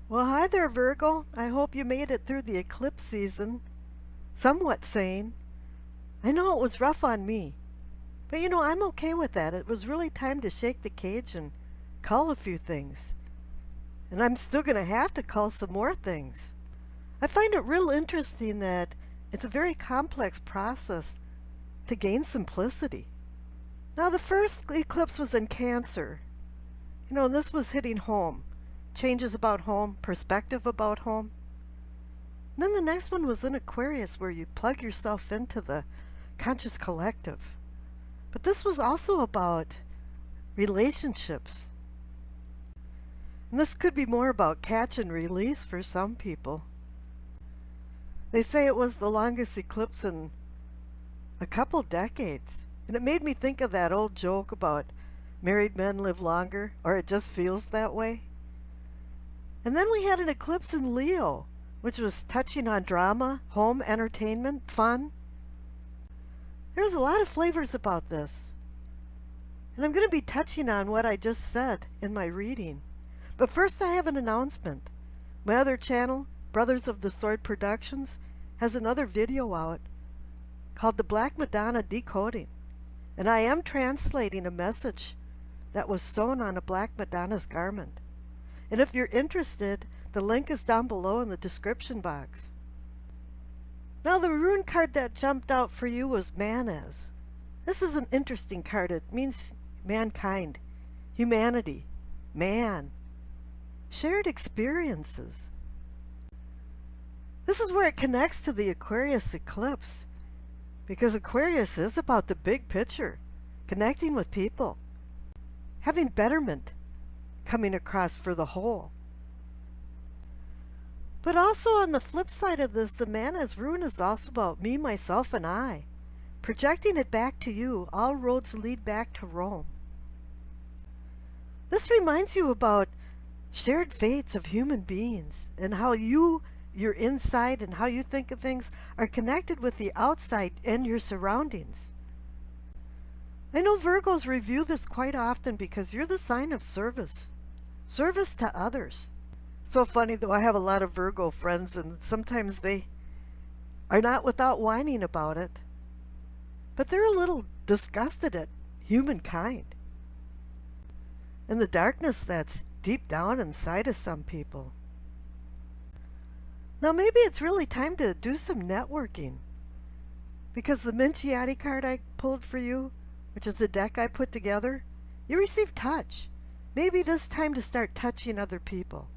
Well, hi there, Virgo. I hope you made it through the eclipse season somewhat sane. I know it was rough on me, but I'm okay with that. It was really time to shake the cage and cull a few things. And I'm still going to have to cull some more things. I find it real interesting that it's a very complex process to gain simplicity. Now, the first eclipse was in Cancer. This was hitting home. Changes about home, perspective about home. And then the next one was in Aquarius, where you plug yourself into the conscious collective. But this was also about relationships. And this could be more about catch and release for some people. They say it was the longest eclipse in a couple decades. And it made me think of that old joke about married men live longer, or it just feels that way. And then we had an eclipse in Leo, which was touching on drama, home, entertainment, fun. There's a lot of flavors about this. And I'm going to be touching on what I just said in my reading. But first I have an announcement. My other channel, Brothers of the Sword Productions, has another video out called The Black Madonna Decoding. And I am translating a message that was sewn on a Black Madonna's garment. And if you're interested, the link is down below in the description box. Now, the rune card that jumped out for you was Manas. This is an interesting card. It means mankind, humanity, man, shared experiences. This is where it connects to the Aquarius eclipse, because Aquarius is about the big picture, connecting with people, having betterment coming across for the whole. But also on the flip side of this, the Manas rune is also about me, myself, and I. Projecting it back to you, all roads lead back to Rome. This reminds you about shared fates of human beings and how your inside and how you think of things are connected with the outside and your surroundings. I know Virgos review this quite often because you're the sign of service. Service to others. So funny though, I have a lot of Virgo friends and sometimes they are not without whining about it. But they're a little disgusted at humankind and the darkness that's deep down inside of some people. Now maybe it's really time to do some networking, because the Minchiati card I pulled for you, which is the deck I put together, you receive touch. Maybe it is time to start touching other people.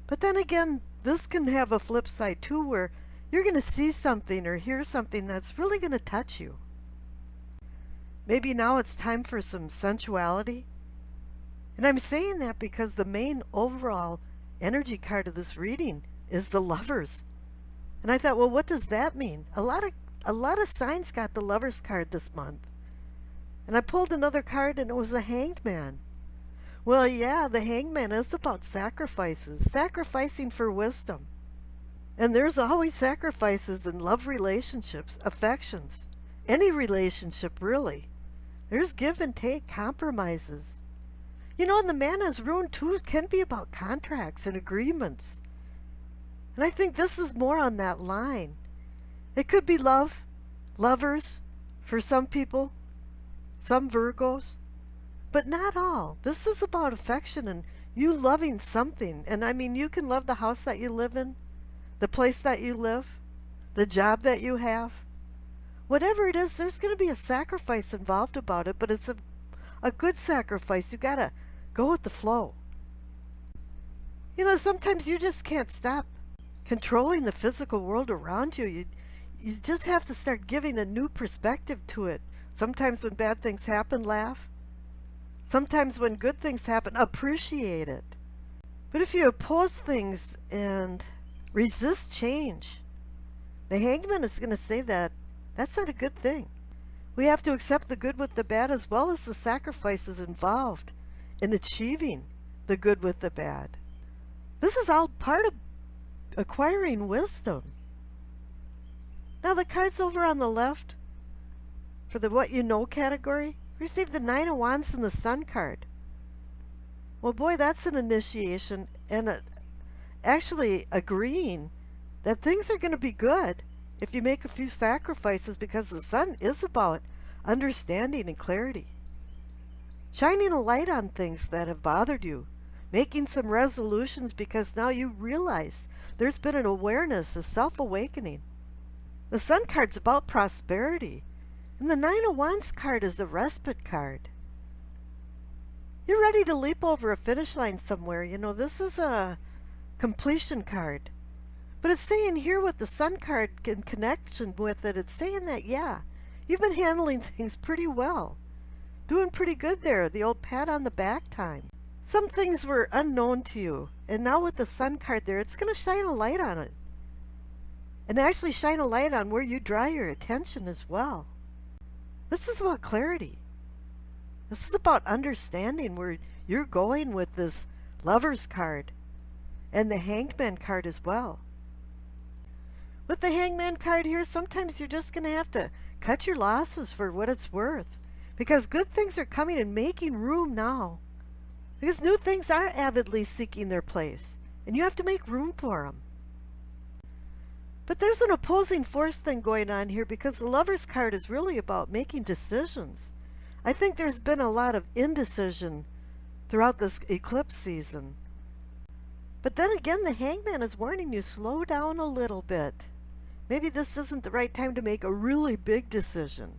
But then again, this can have a flip side too, where you're going to see something or hear something that's really going to touch you. Maybe now it's time for some sensuality, And I'm saying that because the main overall energy card of this reading is the Lovers. And I thought, well, what does that mean? A lot of signs got the Lovers card this month. And I pulled another card and it was the Hanged Man. Well, yeah, the Hanged Man is about sacrifices, sacrificing for wisdom. And there's always sacrifices in love relationships, affections, any relationship really. There's give and take, compromises. And the man as Rune too can be about contracts and agreements. And I think this is more on that line. It could be love, lovers, for some people, some Virgos, but not all. This is about affection and you loving something. And I mean, you can love the house that you live in, the place that you live, the job that you have. Whatever it is, there's going to be a sacrifice involved about it, but it's a good sacrifice. You got to go with the flow. Sometimes you just can't stop controlling the physical world around you. You just have to start giving a new perspective to it. Sometimes when bad things happen, laugh. Sometimes when good things happen, appreciate it. But if you oppose things and resist change, the Hangman is going to say that that's not a good thing. We have to accept the good with the bad as well as the sacrifices involved in achieving the good with the bad. This is all part of acquiring wisdom. Now the cards over on the left for the what you know category received the Nine of Wands and the Sun card. Well, boy, that's an initiation and actually agreeing that things are going to be good if you make a few sacrifices, because the Sun is about understanding and clarity. Shining a light on things that have bothered you. Making some resolutions because now you realize there's been an awareness, a self-awakening. The Sun card's about prosperity. And the Nine of Wands card is a respite card. You're ready to leap over a finish line somewhere. This is a completion card. But it's saying here with the Sun card in connection with it, it's saying that, yeah, you've been handling things pretty well. Doing pretty good there, the old pat on the back time. Some things were unknown to you, and now with the Sun card there, it's going to shine a light on it. And actually shine a light on where you draw your attention as well. This is about clarity. This is about understanding where you're going with this Lovers card and the Hanged Man card as well. With the Hangman card here, sometimes you're just going to have to cut your losses for what it's worth, because good things are coming and making room now. Because new things are avidly seeking their place, and you have to make room for them. But there's an opposing force thing going on here, because the Lovers card is really about making decisions. I think there's been a lot of indecision throughout this eclipse season. But then again, the Hangman is warning you, slow down a little bit. Maybe this isn't the right time to make a really big decision.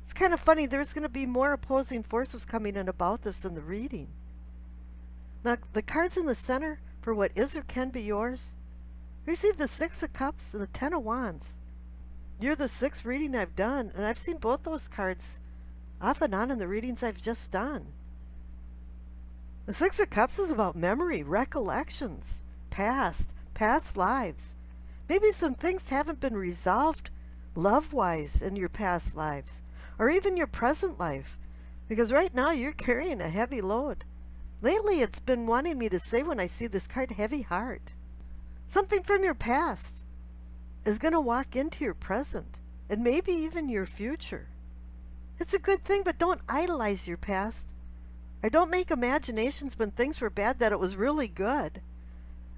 It's kind of funny, there's going to be more opposing forces coming in about this in the reading. Now, the cards in the center for what is or can be yours, receive the Six of Cups and the Ten of Wands. You're the sixth reading I've done, and I've seen both those cards off and on in the readings I've just done. The Six of Cups is about memory, recollections, past lives. Maybe some things haven't been resolved love-wise in your past lives, or even your present life, because right now you're carrying a heavy load. Lately it's been wanting me to say when I see this card, heavy heart. Something from your past is going to walk into your present, and maybe even your future. It's a good thing, but don't idolize your past. Or don't make imaginations when things were bad that it was really good.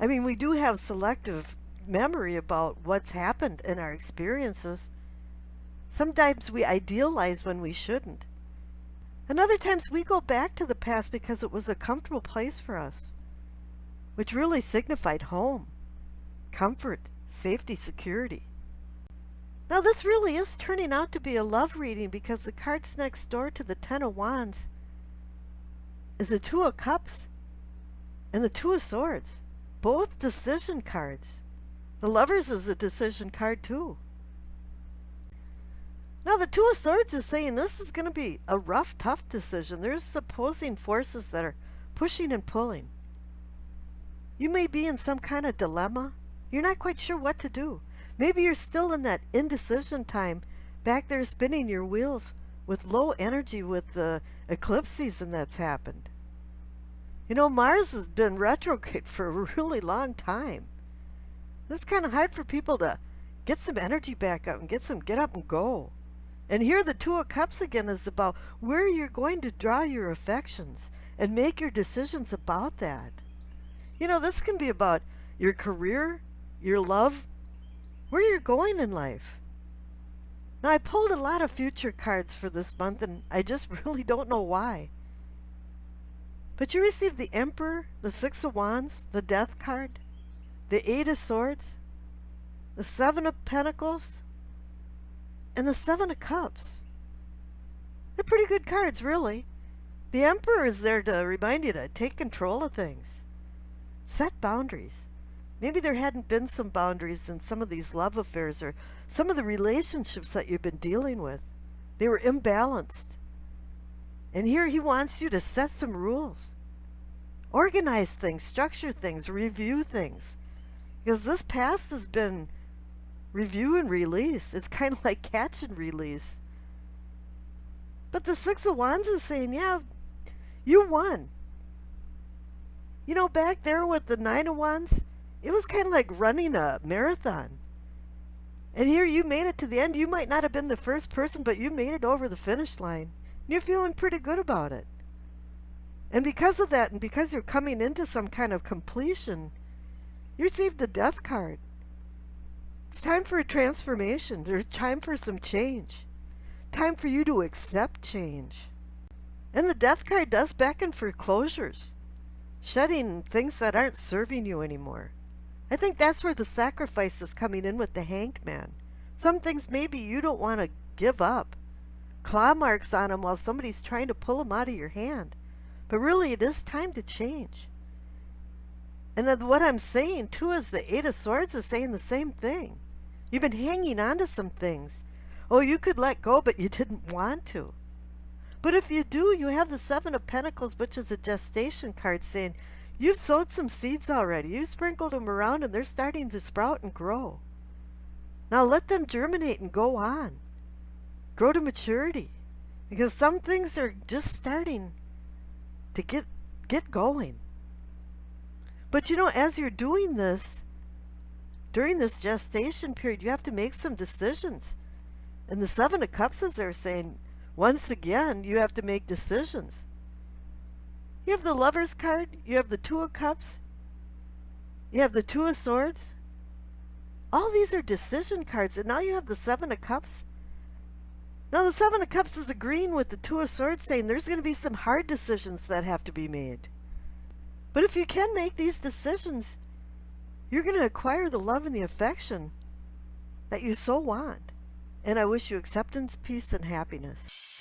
I mean, we do have selective memory about what's happened in our experiences. Sometimes we idealize when we shouldn't. And other times we go back to the past because it was a comfortable place for us, which really signified home, comfort, safety, security. Now this really is turning out to be a love reading, because the cards next door to the Ten of Wands is the Two of Cups and the Two of Swords, both decision cards. The Lovers is a decision card too. Now, the Two of Swords is saying this is going to be a rough, tough decision. There's opposing forces that are pushing and pulling. You may be in some kind of dilemma. You're not quite sure what to do. Maybe you're still in that indecision time, back there spinning your wheels with low energy with the eclipse season that's happened. You know, Mars has been retrograde for a really long time. It's kind of hard for people to get some energy back up and get up and go. And here the Two of Cups again is about where you're going to draw your affections and make your decisions about that. You know, this can be about your career, your love, where you're going in life. Now, I pulled a lot of future cards for this month, and I just really don't know why. But you received the Emperor, the Six of Wands, the Death card, the Eight of Swords, the Seven of Pentacles, and the Seven of Cups. They're pretty good cards, really. The Emperor is there to remind you to take control of things. Set boundaries. Maybe there hadn't been some boundaries in some of these love affairs or some of the relationships that you've been dealing with. They were imbalanced. And here he wants you to set some rules. Organize things, structure things, review things. Because this past has been review and release. It's kind of like catch and release. But the Six of Wands is saying, yeah, you won. You know, back there with the Nine of Wands, it was kind of like running a marathon. And here you made it to the end. You might not have been the first person, but you made it over the finish line. You're feeling pretty good about it. And because of that, and because you're coming into some kind of completion, you received the Death card. It's time for a transformation. There's time for some change. Time for you to accept change. And the Death card does beckon for closures. Shedding things that aren't serving you anymore. I think that's where the sacrifice is coming in with the Hanged Man. Some things maybe you don't want to give up. Claw marks on them while somebody's trying to pull them out of your hand. But really, it is time to change. And then what I'm saying, too, is the Eight of Swords is saying the same thing. You've been hanging on to some things. Oh, you could let go, but you didn't want to. But if you do, you have the Seven of Pentacles, which is a gestation card, saying you've sowed some seeds already. You sprinkled them around, and they're starting to sprout and grow. Now let them germinate and go on. Grow to maturity. Because some things are just starting to get going. But you know, as you're doing this, during this gestation period, you have to make some decisions. And the Seven of Cups is there saying, once again, you have to make decisions. You have the Lover's card, you have the Two of Cups, you have the Two of Swords. All these are decision cards, and now you have the Seven of Cups. Now the Seven of Cups is agreeing with the Two of Swords, saying there's going to be some hard decisions that have to be made. But if you can make these decisions, you're going to acquire the love and the affection that you so want. And I wish you acceptance, peace, and happiness.